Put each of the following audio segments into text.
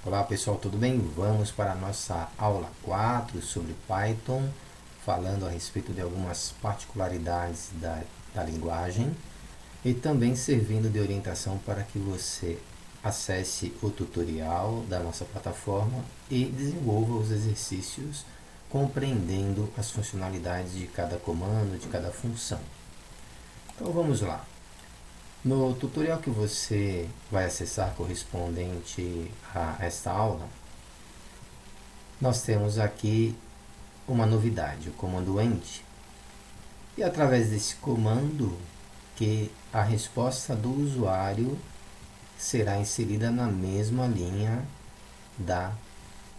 Olá pessoal, tudo bem? Vamos para a nossa aula 4 sobre Python, falando a respeito de algumas particularidades da linguagem e também servindo de orientação para que você acesse o tutorial da nossa plataforma e desenvolva os exercícios compreendendo as funcionalidades de cada comando, de cada função. Então vamos lá. No tutorial que você vai acessar correspondente a esta aula, nós temos aqui uma novidade, o comando end. E através desse comando que a resposta do usuário será inserida na mesma linha da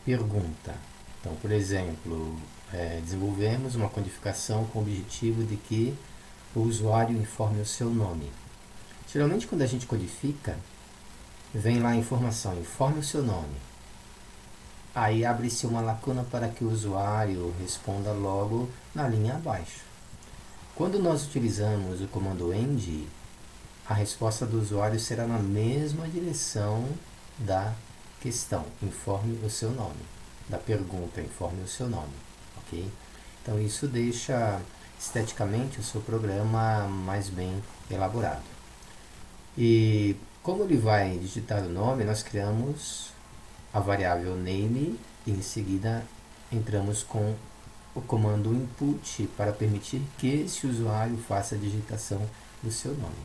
pergunta. Então, por exemplo, desenvolvemos uma codificação com o objetivo de que o usuário informe o seu nome. Geralmente, quando a gente codifica, vem lá a informação, informe o seu nome. Aí abre-se uma lacuna para que o usuário responda logo na linha abaixo. Quando nós utilizamos o comando end, a resposta do usuário será na mesma direção da questão, informe o seu nome, da pergunta, informe o seu nome, ok? Então isso deixa esteticamente o seu programa mais bem elaborado. E como ele vai digitar o nome, nós criamos a variável name e em seguida entramos com o comando input para permitir que esse usuário faça a digitação do seu nome.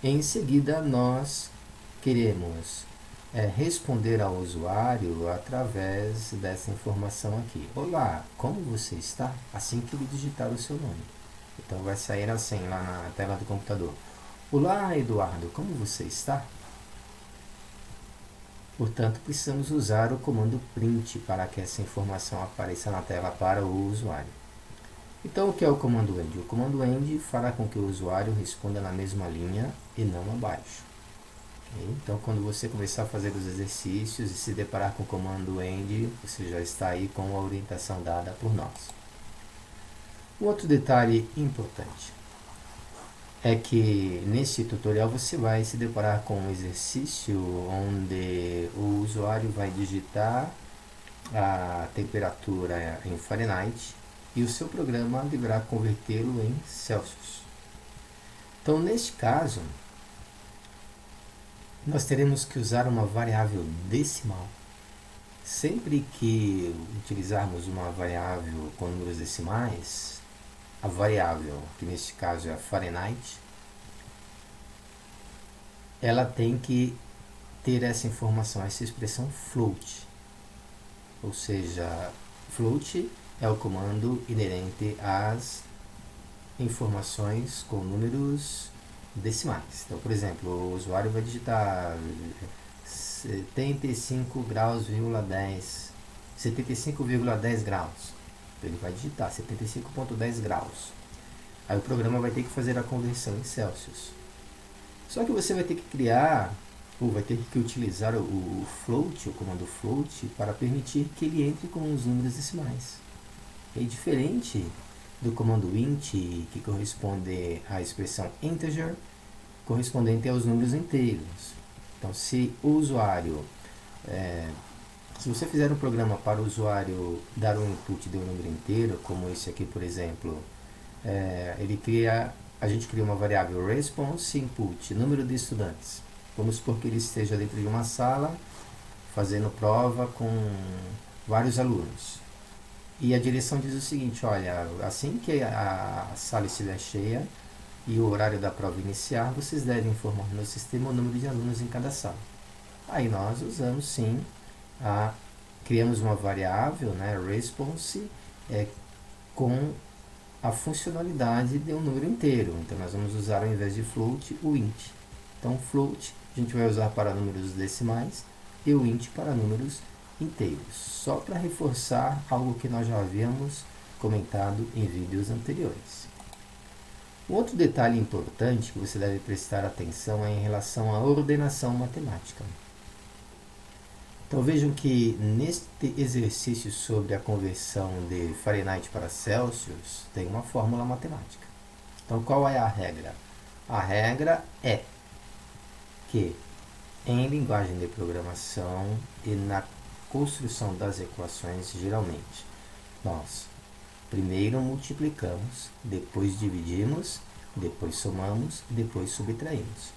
Em seguida, nós queremos responder ao usuário através dessa informação aqui. Olá, como você está? Assim que ele digitar o seu nome. Então vai sair assim lá na tela do computador. Olá, Eduardo, como você está? Portanto, precisamos usar o comando print para que essa informação apareça na tela para o usuário. Então, o que é o comando end? O comando end fará com que o usuário responda na mesma linha e não abaixo. Okay? Então, quando você começar a fazer os exercícios e se deparar com o comando end, você já está aí com a orientação dada por nós. Um outro detalhe importante é que nesse tutorial você vai se deparar com um exercício onde o usuário vai digitar a temperatura em Fahrenheit e o seu programa deverá convertê-lo em Celsius. Então, neste caso, nós teremos que usar uma variável decimal. Sempre que utilizarmos uma variável com números decimais, a variável, que neste caso é a Fahrenheit, ela tem que ter essa informação, essa expressão float. Ou seja, float é o comando inerente às informações com números decimais. Então, por exemplo, o usuário vai digitar 75,10 graus. Então, ele vai digitar 75,10 graus. Aí o programa vai ter que fazer a conversão em Celsius. Só que você vai ter que criar, ou vai ter que utilizar o float, o comando float, para permitir que ele entre com os números decimais. É diferente do comando int, que corresponde à expressão integer, correspondente aos números inteiros. Então, se o usuário... se você fizer um programa para o usuário dar um input de um número inteiro, como esse aqui, por exemplo, a gente cria uma variável response input, número de estudantes. Vamos supor que ele esteja dentro de uma sala, fazendo prova com vários alunos. E a direção diz o seguinte, olha, assim que a sala estiver cheia e o horário da prova iniciar, vocês devem informar no sistema o número de alunos em cada sala. Aí nós usamos sim, criamos uma variável, response, com a funcionalidade de um número inteiro. Então nós vamos usar, ao invés de float, o int. Então float a gente vai usar para números decimais e o int para números inteiros. Só para reforçar algo que nós já havíamos comentado em vídeos anteriores. Um outro detalhe importante que você deve prestar atenção é em relação à ordenação matemática. Então vejam que neste exercício sobre a conversão de Fahrenheit para Celsius tem uma fórmula matemática. Então qual é a regra? A regra é que em linguagem de programação e na construção das equações, geralmente, nós primeiro multiplicamos, depois dividimos, depois somamos, depois subtraímos.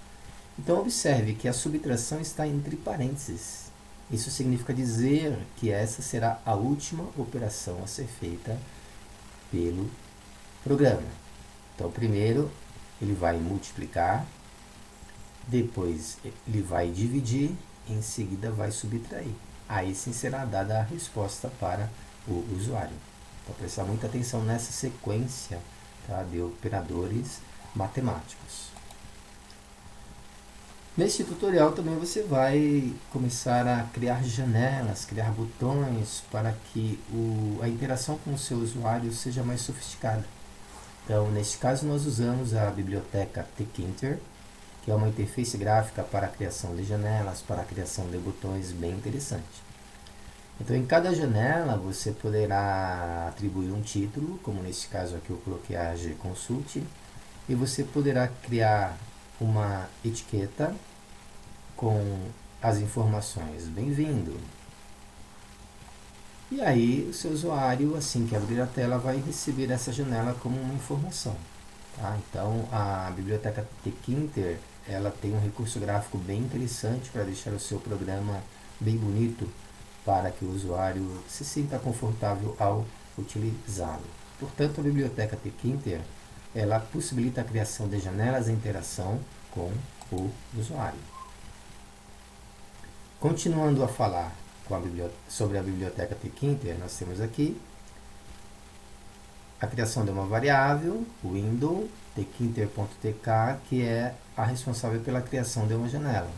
Então, observe que a subtração está entre parênteses. Isso significa dizer que essa será a última operação a ser feita pelo programa. Então, primeiro ele vai multiplicar, depois ele vai dividir, em seguida vai subtrair. Aí sim será dada a resposta para o usuário. Então, prestar muita atenção nessa sequência, tá, de operadores matemáticos. Neste tutorial também você vai começar a criar janelas, criar botões para que a interação com o seu usuário seja mais sofisticada. Então, neste caso, nós usamos a biblioteca Tkinter, que é uma interface gráfica para a criação de janelas, para a criação de botões, bem interessante. Então, em cada janela, você poderá atribuir um título, como neste caso aqui eu coloquei a AG Consult, e você poderá criar uma etiqueta com as informações bem-vindo. E aí o seu usuário, assim que abrir a tela, vai receber essa janela como uma informação. Tá? Então a biblioteca Tkinter, ela tem um recurso gráfico bem interessante para deixar o seu programa bem bonito, para que o usuário se sinta confortável ao utilizá-lo. Portanto, a biblioteca Tkinter, ela possibilita a criação de janelas de interação com o usuário. Continuando a falar sobre a biblioteca Tkinter, nós temos aqui a criação de uma variável, window, tkinter.tk, que é a responsável pela criação de uma janela.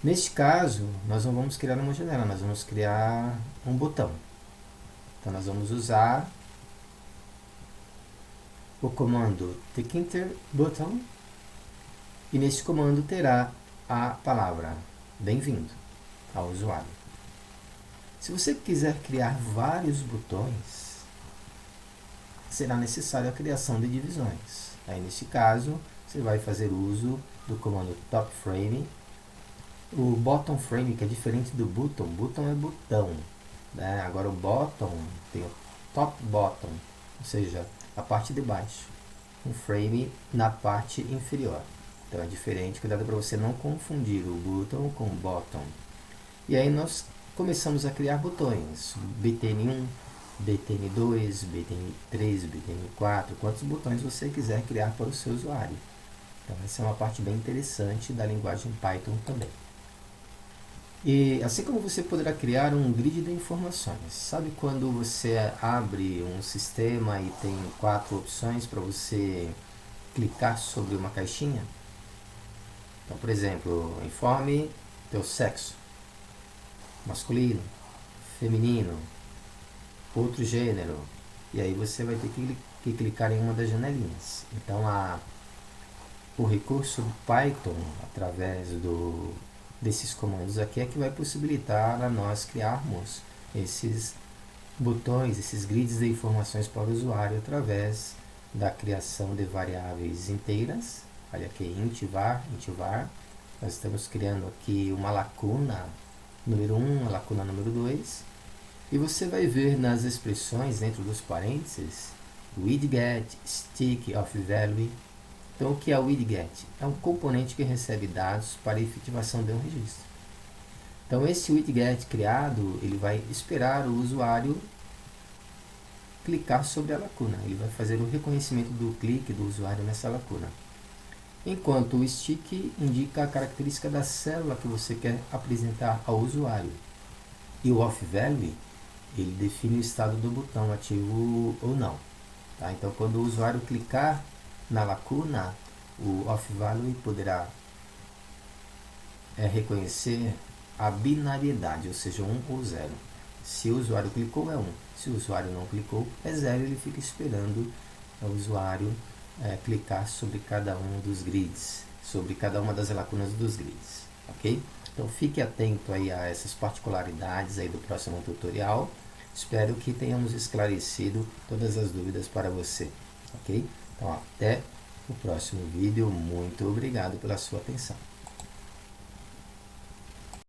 Neste caso, nós não vamos criar uma janela, nós vamos criar um botão. Então, nós vamos usar o comando tkinter button, e neste comando terá a palavra bem-vindo ao usuário. Se você quiser criar vários botões, será necessária a criação de divisões. Aí, neste caso, você vai fazer uso do comando top frame. O bottom frame, que é diferente do button. Button é botão, né? Agora o bottom tem o top bottom, ou seja, a parte de baixo, um frame na parte inferior. Então é diferente, cuidado para você não confundir o button com o bottom. E aí nós começamos a criar botões, BTN1, BTN2, BTN3, BTN4, quantos botões você quiser criar para o seu usuário. Então essa é uma parte bem interessante da linguagem Python também. E assim como você poderá criar um grid de informações. Sabe quando você abre um sistema e tem 4 opções para você clicar sobre uma caixinha? Então, por exemplo, informe teu sexo, masculino, feminino, outro gênero, e aí você vai ter que clicar em uma das janelinhas. Então, o recurso do Python, através desses comandos aqui, é que vai possibilitar a nós criarmos esses botões, esses grids de informações para o usuário, através da criação de variáveis inteiras. Olha aqui, int var. Nós estamos criando aqui uma lacuna número 1, uma lacuna número 2. E você vai ver nas expressões, dentro dos parênteses, widget, stick of value. Então, o que é o widget? É um componente que recebe dados para a efetivação de um registro. Então, esse widget criado, ele vai esperar o usuário clicar sobre a lacuna. Ele vai fazer o reconhecimento do clique do usuário nessa lacuna. Enquanto o stick indica a característica da célula que você quer apresentar ao usuário. E o off-value, ele define o estado do botão ativo ou não. Tá? Então, quando o usuário clicar na lacuna, o off-value poderá reconhecer a binariedade, ou seja, 1 ou 0. Se o usuário clicou, é 1. Se o usuário não clicou, é 0. Ele fica esperando o usuário clicar sobre cada um dos grids, sobre cada uma das lacunas dos grids, ok? Então fique atento aí a essas particularidades aí do próximo tutorial. Espero que tenhamos esclarecido todas as dúvidas para você, ok? Então até o próximo vídeo. Muito obrigado pela sua atenção.